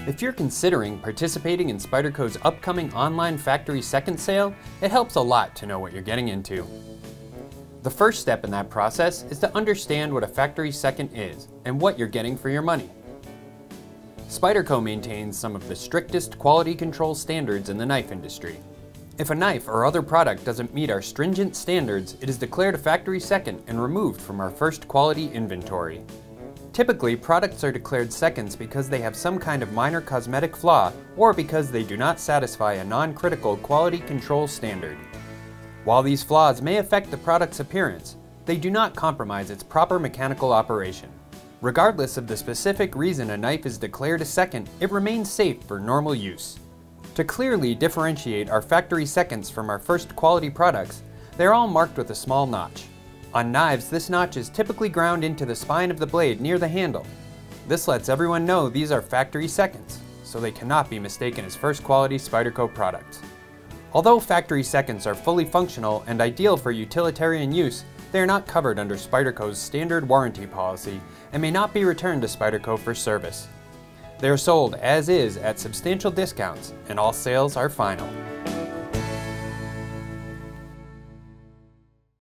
If you're considering participating in Spyderco's upcoming online factory second sale, it helps a lot to know what you're getting into. The first step in that process is to understand what a factory second is and what you're getting for your money. Spyderco maintains some of the strictest quality control standards in the knife industry. If a knife or other product doesn't meet our stringent standards, it is declared a factory second and removed from our first quality inventory. Typically, products are declared seconds because they have some kind of minor cosmetic flaw or because they do not satisfy a non-critical quality control standard. While these flaws may affect the product's appearance, they do not compromise its proper mechanical operation. Regardless of the specific reason a knife is declared a second, it remains safe for normal use. To clearly differentiate our factory seconds from our first quality products, they are all marked with a small notch. On knives, this notch is typically ground into the spine of the blade near the handle. This lets everyone know these are factory seconds, so they cannot be mistaken as first quality Spyderco products. Although factory seconds are fully functional and ideal for utilitarian use, they are not covered under Spyderco's standard warranty policy and may not be returned to Spyderco for service. They are sold as is at substantial discounts, and all sales are final.